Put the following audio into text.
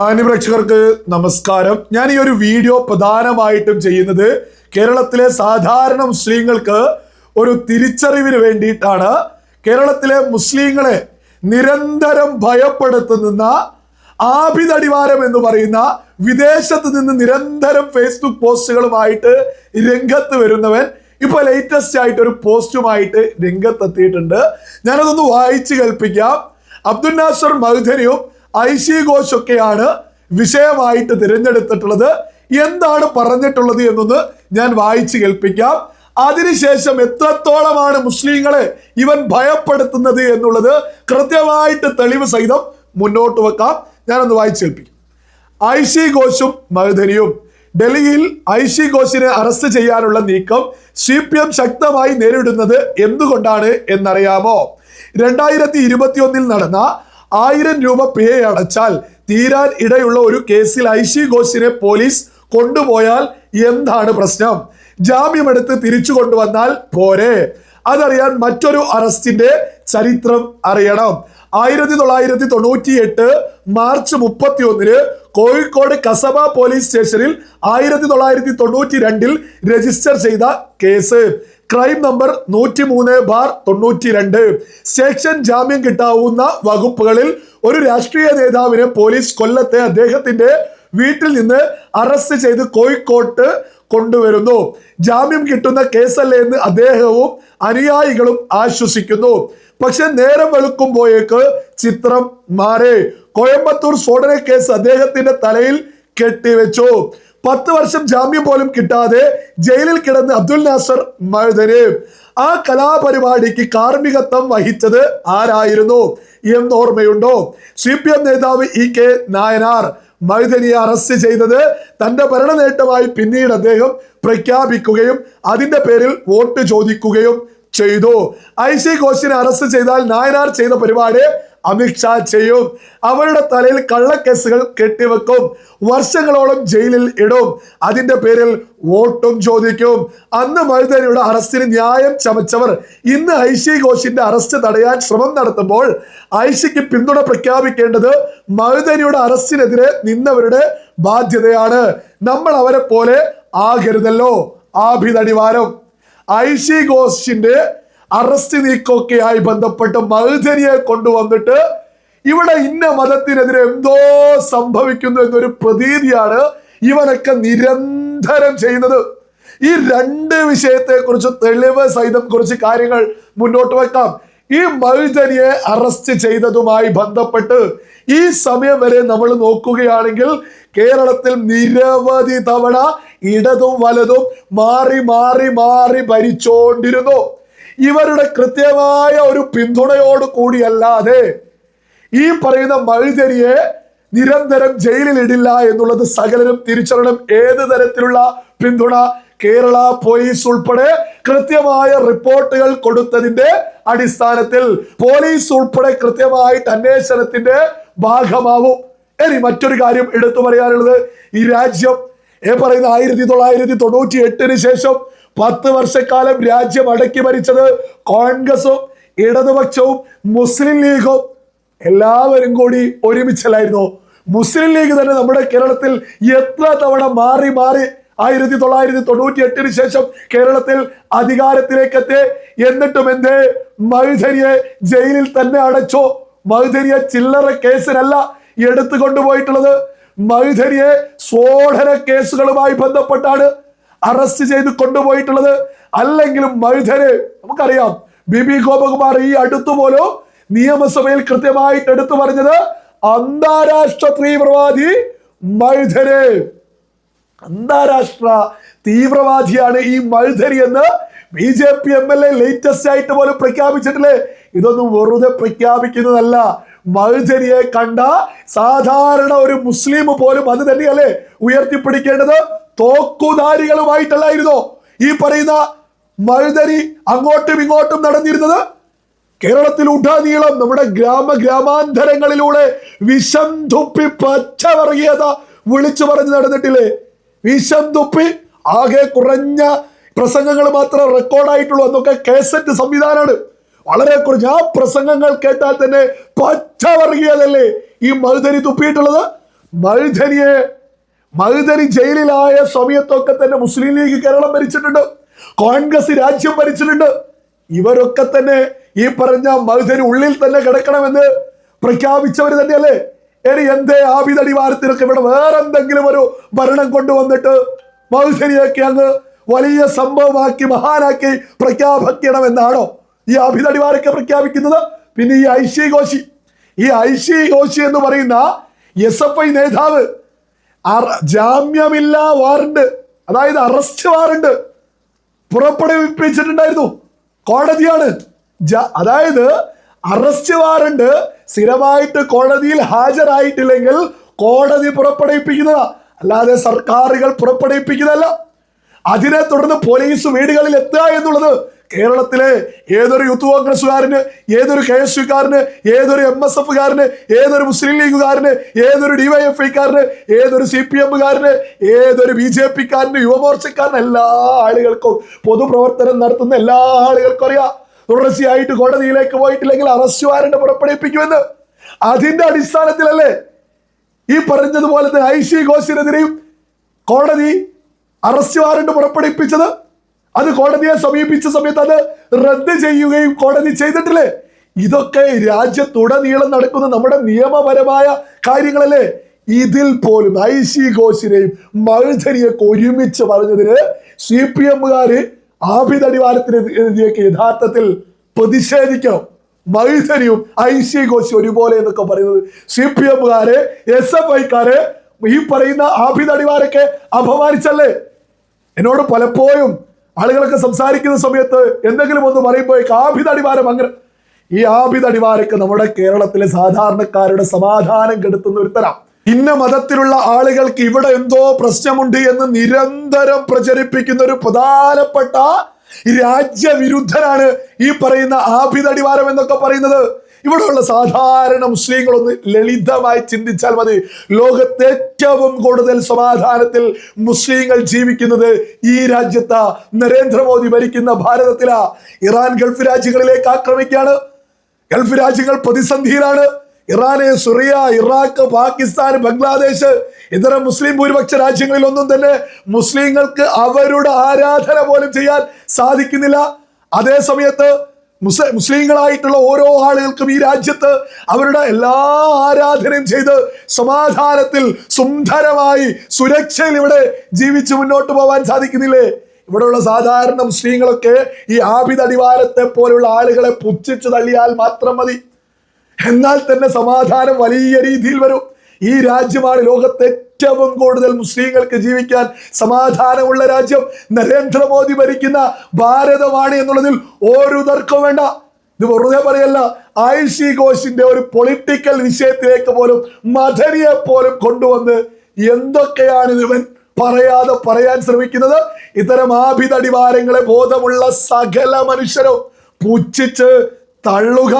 മാന്യപ്രേക്ഷകർക്ക് നമസ്കാരം. ഞാൻ ഈ ഒരു വീഡിയോ പ്രധാനമായിട്ടും ചെയ്യുന്നത് കേരളത്തിലെ സാധാരണ മുസ്ലിങ്ങൾക്ക് ഒരു തിരിച്ചറിവിന് വേണ്ടിയിട്ടാണ്. കേരളത്തിലെ മുസ്ലിങ്ങളെ നിരന്തരം ഭയപ്പെടുത്തുന്ന ആബിദ് അടിവാരം എന്ന് പറയുന്ന വിദേശത്ത് നിന്ന് നിരന്തരം ഫേസ്ബുക്ക് പോസ്റ്റുകളുമായിട്ട് രംഗത്ത് വരുന്നവൻ ഇപ്പൊ ലേറ്റസ്റ്റ് ആയിട്ട് ഒരു പോസ്റ്റുമായിട്ട് രംഗത്തെത്തിയിട്ടുണ്ട്. ഞാനതൊന്ന് വായിച്ചു കേൾപ്പിക്കാം. അബ്ദുൽ നാസർ മഹ്ദനിയും ഐഷി ഘോഷൊക്കെയാണ് വിഷയമായിട്ട് തിരഞ്ഞെടുത്തിട്ടുള്ളത്. എന്താണ് പറഞ്ഞിട്ടുള്ളത് എന്നൊന്ന് ഞാൻ വായിച്ചു കേൾപ്പിക്കാം. അതിനുശേഷം എത്രത്തോളമാണ് മുസ്ലിങ്ങളെ ഇവൻ ഭയപ്പെടുത്തുന്നത് എന്നുള്ളത് കൃത്യമായിട്ട് തെളിവ് സഹിതം മുന്നോട്ട് വെക്കാം. ഞാനൊന്ന് വായിച്ചു കേൾപ്പിക്കാം. ഐഷി ഘോഷും മഹ്ദനിയും ഡൽഹിയിൽ ഐഷി ഘോഷിനെ അറസ്റ്റ് ചെയ്യാനുള്ള നീക്കം CPM ശക്തമായി നേരിടുന്നത് എന്തുകൊണ്ടാണ് എന്നറിയാമോ? 2021 നടന്ന 1000 രൂപ പിഴ അടച്ചാൽ തീരാൻ ഇടയുള്ള ഒരു കേസിൽ ഐഷി ഘോഷിനെ പോലീസ് കൊണ്ടുപോയാൽ എന്താണ് പ്രശ്നം? ജാമ്യമെടുത്ത് തിരിച്ചു കൊണ്ടുവന്നാൽ പോരെ? അതറിയാൻ മറ്റൊരു അറസ്റ്റിന്റെ ചരിത്രം അറിയണം. 1998 മാർച്ച് 31 കോഴിക്കോട് കസബ പോലീസ് സ്റ്റേഷനിൽ 1992 രജിസ്റ്റർ ചെയ്ത കേസ് ക്രൈം നമ്പർ 103/92. സെക്ഷൻ ജാമ്യം കിട്ടാവുന്ന വകുപ്പുകളിൽ ഒരു രാഷ്ട്രീയ നേതാവിനെ പോലീസ് കൊല്ലത്തെ അദ്ദേഹത്തിന്റെ വീട്ടിൽ നിന്ന് അറസ്റ്റ് ചെയ്ത് കോഴിക്കോട്ട് കൊണ്ടുവരുന്നു. ജാമ്യം കിട്ടുന്ന കേസല്ലേ എന്ന് അദ്ദേഹവും അനുയായികളും ആശ്വസിക്കുന്നു. പക്ഷെ നേരം വെളുക്കുമ്പോഴേക്ക് ചിത്രം മാറി. കോയമ്പത്തൂർ സ്ഫോടന കേസ് അദ്ദേഹത്തിന്റെ തലയിൽ കെട്ടിവെച്ചു. 10 വർഷം ജാമ്യം പോലും കിട്ടാതെ ജയിലിൽ കിടന്ന് അബ്ദുൽ നാസർ മഹ്ദനി. ആ കലാപരിപാടിക്ക് കാർമ്മികത്വം വഹിച്ചത് ആരായിരുന്നു എന്നോർമ്മയുണ്ടോ? CPM നേതാവ് EK നായനാർ മഹ്ദനിയെ അറസ്റ്റ് ചെയ്തത് തന്റെ ഭരണ നേട്ടമായി പിന്നീട് അദ്ദേഹം പ്രഖ്യാപിക്കുകയും അതിന്റെ പേരിൽ വോട്ട് ചോദിക്കുകയും ചെയ്തു. ഐഷി ഘോഷിനെ അറസ്റ്റ് ചെയ്താൽ നായനാർ ചെയ്ത പരിപാടി അമിത്ഷാ ചെയ്യും. അവരുടെ തലയിൽ കള്ളക്കേസുകൾ കെട്ടിവെക്കും, വർഷങ്ങളോളം ജയിലിൽ ഇടും, അതിന്റെ പേരിൽ വോട്ടും ചോദിക്കും. അന്ന് മഹ്ദനിയുടെ അറസ്റ്റിന് ന്യായം ചമച്ചവർ ഇന്ന് ഐഷി ഘോഷിന്റെ അറസ്റ്റ് തടയാൻ ശ്രമം നടത്തുമ്പോൾ ഐഷിക്ക് പിന്തുണ പ്രഖ്യാപിക്കേണ്ടത് മഹ്ദനിയുടെ അറസ്റ്റിനെതിരെ നിന്നവരുടെ ബാധ്യതയാണ്. നമ്മൾ അവരെ പോലെ ആകരുതല്ലോ. ആബിദ് അടിവാരം ഐഷി ഘോഷിന്റെ അറസ്റ്റ് നീക്കമൊക്കെയായി ബന്ധപ്പെട്ട് മഹ്ദനിയെ കൊണ്ടുവന്നിട്ട് ഇവിടെ ഇന്ന മതത്തിനെതിരെ എന്തോ സംഭവിക്കുന്നു എന്നൊരു പ്രതീതിയാണ് ഇവനൊക്കെ നിരന്തരം ചെയ്യുന്നത്. ഈ രണ്ട് വിഷയത്തെ കുറിച്ച് തെളിവ് സഹിതം കുറച്ച് കാര്യങ്ങൾ മുന്നോട്ട് വെക്കാം. ഈ മഹ്ദനിയെ അറസ്റ്റ് ചെയ്തതുമായി ബന്ധപ്പെട്ട് ഈ സമയം വരെ നമ്മൾ നോക്കുകയാണെങ്കിൽ കേരളത്തിൽ നിരവധി തവണ ഇടതും വലതും മാറി മാറി മാറി ഭരിച്ചോണ്ടിരുന്നു. ഇവരുടെ കൃത്യമായ ഒരു പിന്തുണയോട് കൂടിയല്ലാതെ ഈ പറയുന്ന മഹ്ദനിയെ നിരന്തരം ജയിലിൽ ഇടില്ല എന്നുള്ളത് സകലരും തിരിച്ചറിയണം. ഏത് തരത്തിലുള്ള പിന്തുണ? കേരള പോലീസ് ഉൾപ്പെടെ കൃത്യമായ റിപ്പോർട്ടുകൾ കൊടുത്തതിന്റെ അടിസ്ഥാനത്തിൽ പോലീസ് ഉൾപ്പെടെ കൃത്യമായിട്ട് അന്വേഷണത്തിന്റെ ഭാഗമാവും. ഇനി മറ്റൊരു കാര്യം എടുത്തു പറയാനുള്ളത്, ഈ രാജ്യം പറയുന്ന 1998 ശേഷം 10 വർഷക്കാലം രാജ്യം അടക്കി ഭരിച്ചത് കോൺഗ്രസും ഇടതുപക്ഷവും മുസ്ലിം ലീഗും എല്ലാവരും കൂടി ഒരുമിച്ചല്ലായിരുന്നു. മുസ്ലിം ലീഗ് തന്നെ നമ്മുടെ കേരളത്തിൽ എത്ര തവണ മാറി മാറി 1998 ശേഷം കേരളത്തിൽ അധികാരത്തിലേക്ക് എത്തി. എന്നിട്ടും എന്തേ മഹ്ദനിയെ ജയിലിൽ തന്നെ അടച്ചോ? മഹ്ദനിയെ ചില്ലറ കേസിനല്ല എടുത്തു കൊണ്ടുപോയിട്ടുള്ളത്. മഹ്ദനിയെ സ്ഫോടന കേസുകളുമായി ബന്ധപ്പെട്ടാണ് അറസ്റ്റ് ചെയ്ത് കൊണ്ടുപോയിട്ടുള്ളത്. അല്ലെങ്കിലും മഹ്ദനി നമുക്കറിയാം, BB ഗോപകുമാർ ഈ അടുത്തുപോലും നിയമസഭയിൽ കൃത്യമായിട്ട് എടുത്തു പറഞ്ഞത് അന്താരാഷ്ട്ര തീവ്രവാദി മഹ്ദനി, അന്താരാഷ്ട്ര തീവ്രവാദിയാണ് ഈ മഹ്ദനി എന്ന് BJP MLA ലേറ്റസ്റ്റ് ആയിട്ട് പോലും പ്രഖ്യാപിച്ചിട്ടില്ലേ? ഇതൊന്നും വെറുതെ പ്രഖ്യാപിക്കുന്നതല്ല. മഹ്ദനിയെ കണ്ട സാധാരണ ഒരു മുസ്ലിം പോലും അത് തന്നെയല്ലേ ഉയർത്തിപ്പിടിക്കേണ്ടത്. തോക്കുധാരികളുമായിട്ടല്ലായിരുന്നോ ഈ പറയുന്ന മഹ്ദനി അങ്ങോട്ടും ഇങ്ങോട്ടും നടന്നിരുന്നത്? കേരളത്തിൽ ഉടനീളം നമ്മുടെ ഗ്രാമാന്തരങ്ങളിലൂടെ വിഷം തുപ്പി പച്ചവർഗീയത വിളിച്ചു പറഞ്ഞ് നടന്നിട്ടില്ലേ? വിഷം തുപ്പി ആകെ കുറഞ്ഞ പ്രസംഗങ്ങൾ മാത്രം റെക്കോർഡായിട്ടുള്ളൂ. അന്നൊക്കെ കേസറ്റ് സംവിധാനമാണ്. വളരെ കുറഞ്ഞ ആ പ്രസംഗങ്ങൾ കേട്ടാൽ തന്നെ പച്ചവർഗീയതല്ലേ ഈ മഹ്ദനി തുപ്പിയിട്ടുള്ളത്. മഴുധനി ജയിലിലായ സമയത്തൊക്കെ തന്നെ മുസ്ലിം ലീഗ് കേരളം ഭരിച്ചിട്ടുണ്ട്, കോൺഗ്രസ് രാജ്യം ഭരിച്ചിട്ടുണ്ട്. ഇവരൊക്കെ തന്നെ ഈ പറഞ്ഞ മഴുധനി ഉള്ളിൽ തന്നെ കിടക്കണമെന്ന് പ്രഖ്യാപിച്ചവർ തന്നെയല്ലേ? ഇനി എന്തേ ആബിദ് അടിവാരത്തിനൊക്കെ ഇവിടെ വേറെന്തെങ്കിലും ഒരു ഭരണം കൊണ്ടുവന്നിട്ട് മഴുധനിയൊക്കെ അങ്ങ് വലിയ സംഭവമാക്കി മഹാനാക്കി പ്രഖ്യാപിക്കണമെന്നാണോ ഈ ആബിദ് അടിവാരൊക്കെ പ്രഖ്യാപിക്കുന്നത്? പിന്നെ ഈ ഐഷി ഘോഷി എന്ന് പറയുന്ന SFI നേതാവ് ജാമ്യമില്ലാ വാറണ്ട്, അതായത് അറസ്റ്റ് വാറണ്ട് പുറപ്പെടുവിപ്പിച്ചിട്ടുണ്ടായിരുന്നു. കോടതിയാണ് അതായത് അറസ്റ്റ് വാറണ്ട് സ്ഥിരമായിട്ട് കോടതിയിൽ ഹാജരായിട്ടില്ലെങ്കിൽ കോടതി പുറപ്പെടുവിപ്പിക്കുന്നതാ, അല്ലാതെ സർക്കാരുകൾ പുറപ്പെടുവിപ്പിക്കുന്നതല്ല. അതിനെ തുടർന്ന് പോലീസ് വീടുകളിൽ എത്തുക എന്നുള്ളത് കേരളത്തിലെ ഏതൊരു യൂത്ത് കോൺഗ്രസ്സുകാരന്, ഏതൊരു KSUക്കാരന്, ഏതൊരു MSFകാരന്, ഏതൊരു മുസ്ലിം ലീഗുകാരന്, ഏതൊരു DYFIക്കാരന്, ഏതൊരു CPMകാരന്, ഏതൊരു BJPക്കാരന്, യുവമോർച്ചക്കാരന്, എല്ലാ ആളുകൾക്കും, പൊതുപ്രവർത്തനം നടത്തുന്ന എല്ലാ ആളുകൾക്കും അറിയാം തുടർച്ചയായിട്ട് കോടതിയിലേക്ക് പോയിട്ടില്ലെങ്കിൽ അറസ്റ്റ് വാറണ്ട് പുറപ്പെടുവിപ്പിക്കുമെന്ന്. അതിന്റെ അടിസ്ഥാനത്തിലല്ലേ ഈ പറഞ്ഞതുപോലെ തന്നെ ഐഷി ഘോഷിനെതിരെയും കോടതി അറസ്റ്റ് വാറണ്ട് പുറപ്പെടുവിപ്പിച്ചത്? അത് കോടതിയെ സമീപിച്ച സമയത്ത് അത് റദ്ദ് ചെയ്യുകയും കോടതി ചെയ്തിട്ടില്ലേ? ഇതൊക്കെ രാജ്യത്തുടനീളം നടക്കുന്ന നമ്മുടെ നിയമപരമായ കാര്യങ്ങളല്ലേ? ഇതിൽ പോലും ഐഷി ഘോഷിനെയും മഴുധനിയൊക്കെ ഒരുമിച്ച് പറഞ്ഞതിന് CPMകാര് ആബിദ് അടിവാരത്തിനെതിരെയൊക്കെ യഥാർത്ഥത്തിൽ പ്രതിഷേധിക്കണം. മഴുധനിയും ഐഷി ഘോഷി ഒരുപോലെ എന്നൊക്കെ പറയുന്നത് CPMകാര് SFIക്കാര് ഈ പറയുന്ന ആബിദ് അടിവാരൊക്കെ അപമാനിച്ചല്ലേ? എന്നോട് പലപ്പോഴും ആളുകളൊക്കെ സംസാരിക്കുന്ന സമയത്ത് എന്തെങ്കിലും ഒന്ന് പറയുമ്പോൾ ആബിദ് അടിവാരം അങ്ങനെ, ഈ ആബിദ് അടിവാരൊക്കെ നമ്മുടെ കേരളത്തിലെ സാധാരണക്കാരുടെ സമാധാനം കെടുത്തുന്ന ഒരു തരം. ഇന്ന മതത്തിലുള്ള ആളുകൾക്ക് ഇവിടെ എന്തോ പ്രശ്നമുണ്ട് എന്ന് നിരന്തരം പ്രചരിപ്പിക്കുന്ന ഒരു പ്രധാനപ്പെട്ട രാജ്യവിരുദ്ധനാണ് ഈ പറയുന്ന ആബിദ് അടിവാരം എന്നൊക്കെ പറയുന്നത്. ഇവിടെയുള്ള സാധാരണ മുസ്ലിങ്ങളൊന്ന് ലളിതമായി ചിന്തിച്ചാൽ മതി. ലോകത്തെ ഏറ്റവും കൂടുതൽ സമാധാനത്തിൽ മുസ്ലിങ്ങൾ ജീവിക്കുന്നത് ഈ രാജ്യത്താ, നരേന്ദ്രമോദി ഭരിക്കുന്ന ഭാരതത്തിലാ. ഇറാൻ ഗൾഫ് രാജ്യങ്ങളിലേക്ക് ആക്രമിക്കുകയാണ്. ഗൾഫ് രാജ്യങ്ങൾ പ്രതിസന്ധിയിലാണ്. ഇറാന്, സിറിയ, ഇറാഖ്, പാകിസ്ഥാൻ, ബംഗ്ലാദേശ്, ഇതര മുസ്ലിം ഭൂരിപക്ഷ രാജ്യങ്ങളിലൊന്നും തന്നെ മുസ്ലിങ്ങൾക്ക് അവരുടെ ആരാധന പോലും ചെയ്യാൻ സാധിക്കുന്നില്ല. അതേ സമയത്ത് മുസ്ലിങ്ങളായിട്ടുള്ള ഓരോ ആളുകൾക്കും ഈ രാജ്യത്ത് അവരുടെ എല്ലാ ആരാധനയും ചെയ്ത് സമാധാനത്തിൽ സുന്ദരമായി സുരക്ഷയിൽ ഇവിടെ ജീവിച്ച് മുന്നോട്ട് പോകാൻ സാധിക്കുന്നില്ലേ? ഇവിടെയുള്ള സാധാരണ മുസ്ലിങ്ങളൊക്കെ ഈ ആബിദ് അടിവാരത്തെ പോലുള്ള ആളുകളെ പുച്ഛിച്ചു തള്ളിയാൽ മാത്രം മതി, എന്നാൽ തന്നെ സമാധാനം വലിയ രീതിയിൽ വരും. ഈ രാജ്യമാണ് ലോകത്തെ ഏറ്റവും കൂടുതൽ മുസ്ലിങ്ങൾക്ക് ജീവിക്കാൻ സമാധാനമുള്ള രാജ്യം. നരേന്ദ്രമോദി ഭരിക്കുന്ന ഭാരതമാണ് എന്നുള്ളതിൽ ഒരു തർക്കവും വേണ്ട. ഇത് വെറുതെ പറയല്ല. ഐഷി ഘോഷിന്റെ ഒരു പൊളിറ്റിക്കൽ വിഷയത്തിലേക്ക് പോലും മദനിയെ പോലും കൊണ്ടുവന്ന് എന്തൊക്കെയാണ് ഇവൻ പറയാതെ പറയാൻ ശ്രമിക്കുന്നത്? ഇത്തരം ആബിദ് അടിവാരങ്ങളെ ബോധമുള്ള സകല മനുഷ്യരും പുച്ഛിച്ച് തള്ളുക.